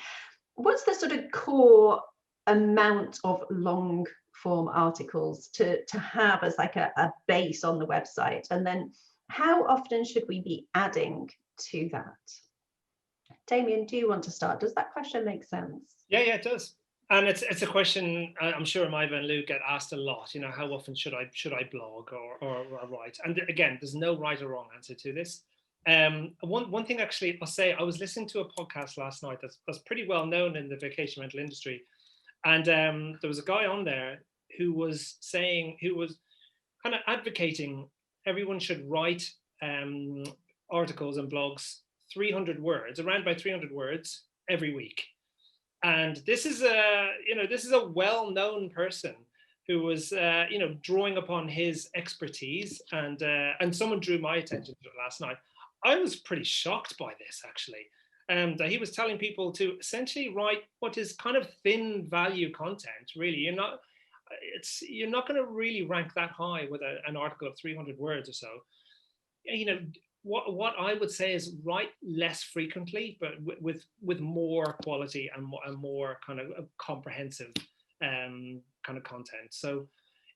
What's the sort of core amount of long form articles to have as like a base on the website? And then how often should we be adding to that? Damien, do you want to start? Does that question make sense? Yeah, it does. And it's a question I'm sure Maeva and Luke get asked a lot. You know, how often should I blog or write? And again, there's no right or wrong answer to this. One thing actually I'll say, I was listening to a podcast last night that's pretty well known in the vacation rental industry, and there was a guy on there who was kind of advocating everyone should write articles and blogs 300 words, around about 300 words every week. And this is a well-known person who was, drawing upon his expertise, and someone drew my attention to it last night. I was pretty shocked by this, actually, that he was telling people to essentially write what is kind of thin value content. Really, you're not going to really rank that high with an article of 300 words or so. What I would say is write less frequently, but with more quality and more kind of comprehensive kind of content. So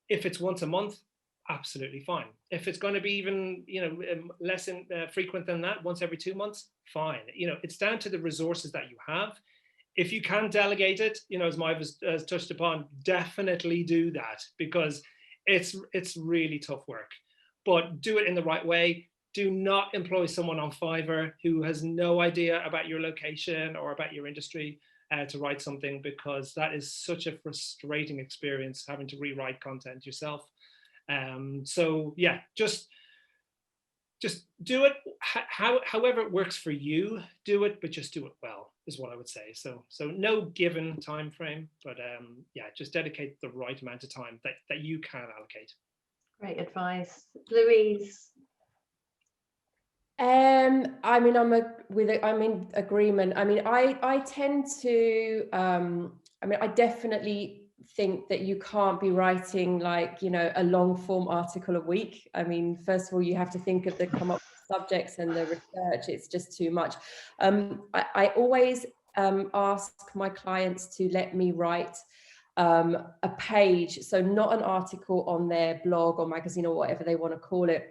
if it's once a month, absolutely fine. If it's going to be even less frequent than that, once every 2 months, fine. It's down to the resources that you have. If you can delegate it, as Maeva has touched upon, definitely do that, because it's really tough work. But do it in the right way. Do not employ someone on Fiverr who has no idea about your location or about your industry to write something, because that is such a frustrating experience, having to rewrite content yourself. So yeah, just do it however it works for you. Do it, but just do it well, is what I would say. So no given time frame, but yeah, just dedicate the right amount of time that you can allocate. Great advice, Louise. I'm in agreement. I tend to, I definitely think that you can't be writing a long form article a week. First of all, you have to think of the come up with subjects and the research. It's just too much. I always ask my clients to let me write a page, so not an article on their blog or magazine or whatever they want to call it,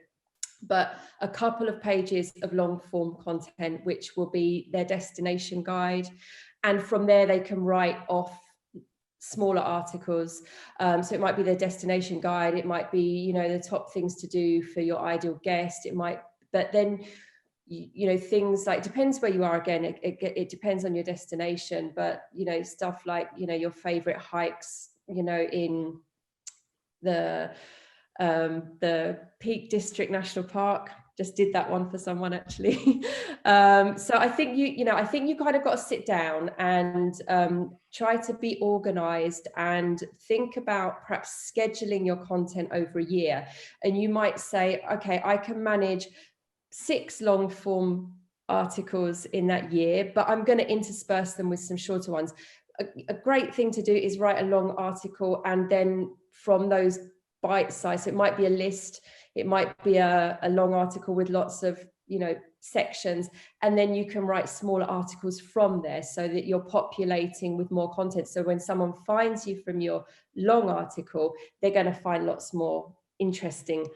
but a couple of pages of long form content, which will be their destination guide. And from there, they can write off smaller articles. So it might be their destination guide. It might be, the top things to do for your ideal guest. It might, but then, things like, depends where you are again, it depends on your destination, but, stuff like, your favorite hikes, in the Peak District National Park. Just did that one for someone, actually. So I think I think you kind of got to sit down and try to be organized and think about perhaps scheduling your content over a year. And you might say, okay, I can manage 6 long form articles in that year, but I'm going to intersperse them with some shorter ones. A great thing to do is write a long article, and then from those bite size, it might be a list, it might be a long article with lots of sections, and then you can write smaller articles from there, so that you're populating with more content. So when someone finds you from your long article, they're going to find lots more interesting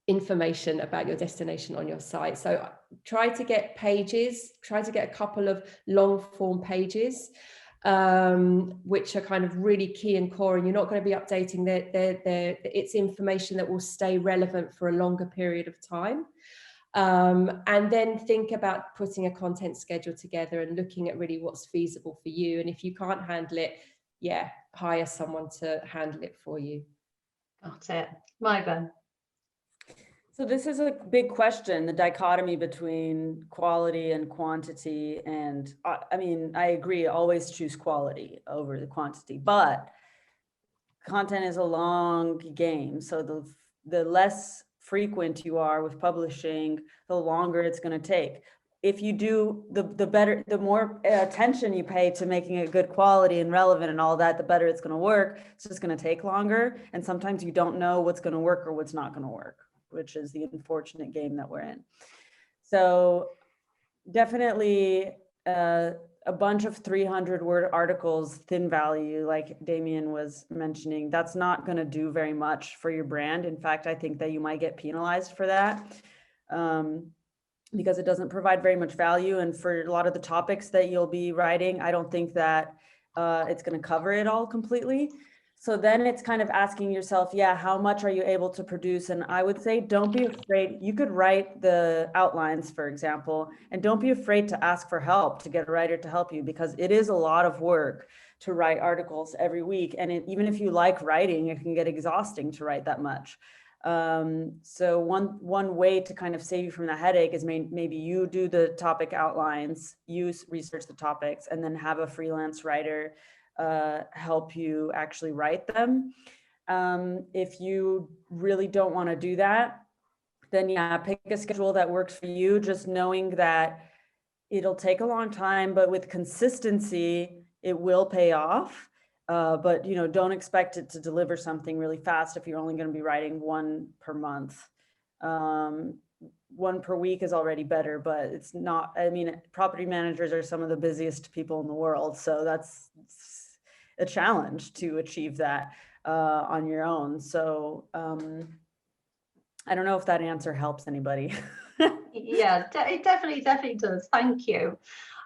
information about your destination on your site. So try to get pages, try to get a couple of long form pages, which are kind of really key and core, and you're not going to be updating it's information that will stay relevant for a longer period of time. And then think about putting a content schedule together and looking at really what's feasible for you. And if you can't handle it, yeah, hire someone to handle it for you. Got it. Maeva. So this is a big question, the dichotomy between quality and quantity. And I agree, always choose quality over the quantity, but content is a long game. So the less frequent you are with publishing, the longer it's going to take. If you do the more attention you pay to making it good quality and relevant and all that, the better it's going to work. It's just going to take longer. And sometimes you don't know what's going to work or what's not going to work, which is the unfortunate game that we're in. So definitely a bunch of 300-word articles, thin value, like Damien was mentioning, that's not going to do very much for your brand. In fact, I think that you might get penalized for that because it doesn't provide very much value. And for a lot of the topics that you'll be writing, I don't think that it's going to cover it all completely. So then it's kind of asking yourself, yeah, how much are you able to produce? And I would say, don't be afraid. You could write the outlines, for example, and don't be afraid to ask for help, to get a writer to help you, because it is a lot of work to write articles every week. And even if you like writing, it can get exhausting to write that much. So one way to kind of save you from the headache is maybe you do the topic outlines, you research the topics, and then have a freelance writer help you actually write them. If you really don't want to do that, then yeah, pick a schedule that works for you, just knowing that it'll take a long time, but with consistency, it will pay off. But don't expect it to deliver something really fast if you're only going to be writing one per month. One per week is already better, but it's not. I mean, property managers are some of the busiest people in the world, so that's a challenge to achieve that on your own. So I don't know if that answer helps anybody. Yeah, it definitely does. Thank you.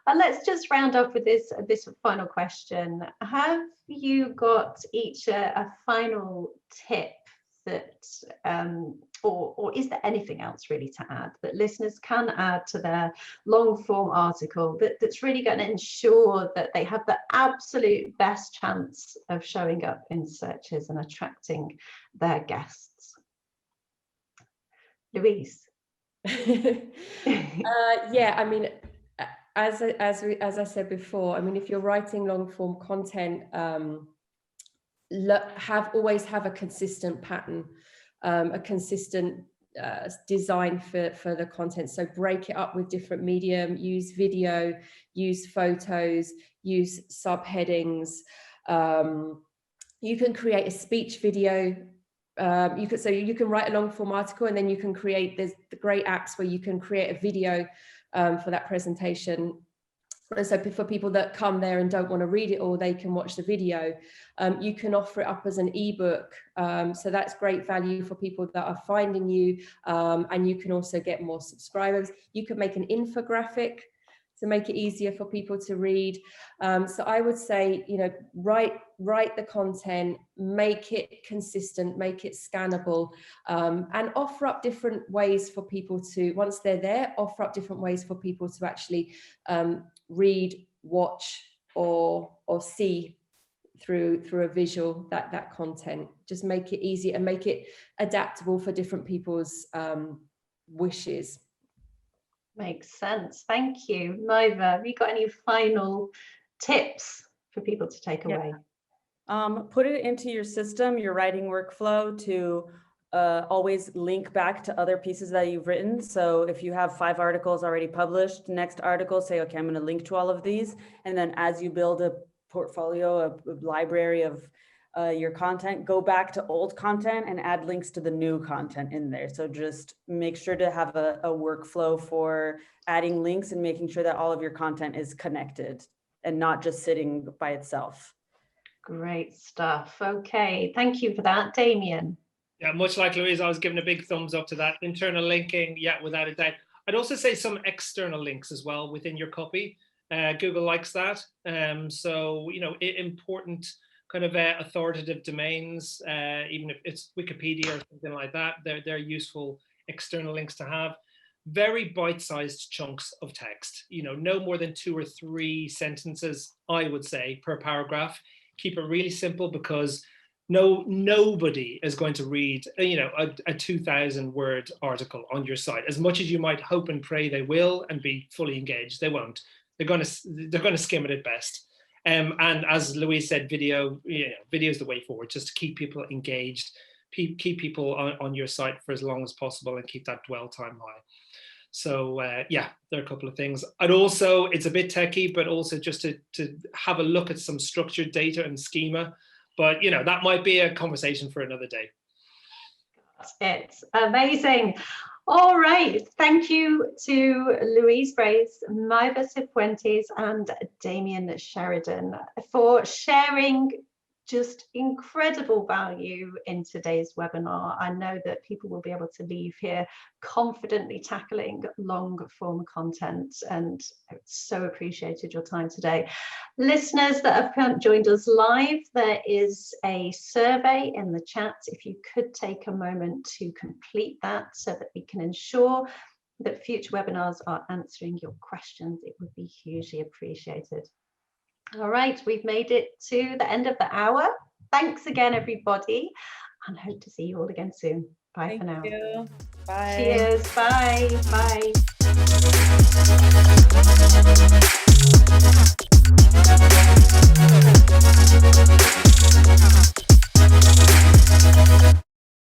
And let's just round off with this final question. Have you got each a final tip that, or is there anything else really to add that listeners can add to their long form article that's really going to ensure that they have the absolute best chance of showing up in searches and attracting their guests? Louise. Yeah, I mean, as I said before, I mean, if you're writing long form content, always have a consistent pattern, a consistent design for the content. So break it up with different medium, use video, use photos, use subheadings. You can create a speech video. You can write a long form article, and then you can create, there's the great apps where you can create a video for that presentation. And so for people that come there and don't want to read it all, they can watch the video. You can offer it up as an ebook. So that's great value for people that are finding you. And you can also get more subscribers. You can make an infographic to make it easier for people to read. So I would say, write the content, make it consistent, make it scannable, and offer up different ways for people to, once they're there, offer up different ways for people to actually read, watch, or see through a visual that content. Just make it easy and make it adaptable for different people's wishes. Makes sense. Thank you. Maeva, have you got any final tips for people to take away? Put it into your system, your writing workflow, to always link back to other pieces that you've written. So if you have 5 articles already published, next article, say, okay, I'm going to link to all of these. And then as you build a portfolio, a library of your content, go back to old content and add links to the new content in there. So just make sure to have a workflow for adding links and making sure that all of your content is connected and not just sitting by itself. Great stuff. Okay, thank you for that, Damien. Yeah, much like Louise, I was giving a big thumbs up to that. Internal linking, yeah, without a doubt. I'd also say some external links as well within your copy. Google likes that. So, important kind of authoritative domains, even if it's Wikipedia or something like that, they're useful external links to have. Very bite-sized chunks of text, no more than 2 or 3 sentences, I would say, per paragraph. Keep it really simple, because nobody is going to read a 2,000 word article on your site. As much as you might hope and pray they will and be fully engaged, they won't. They're going to skim it at best. And as Louise said, video is the way forward, just to keep people engaged, keep people on your site for as long as possible, and keep that dwell time high. So yeah, there are a couple of things. And also, it's a bit techie, but also just to have a look at some structured data and schema. But that might be a conversation for another day. It's amazing. All right, thank you to Louise Brace, Maeva Cifuentes, and Damien Sheridan for sharing just incredible value in today's webinar. I know that people will be able to leave here confidently tackling long form content, and so appreciated your time today. Listeners that have joined us live, there is a survey in the chat. If you could take a moment to complete that so that we can ensure that future webinars are answering your questions, it would be hugely appreciated. All right, we've made it to the end of the hour. Thanks again, everybody, and hope to see you all again soon. Bye for now. Thank you. Bye. Cheers. Bye. Bye.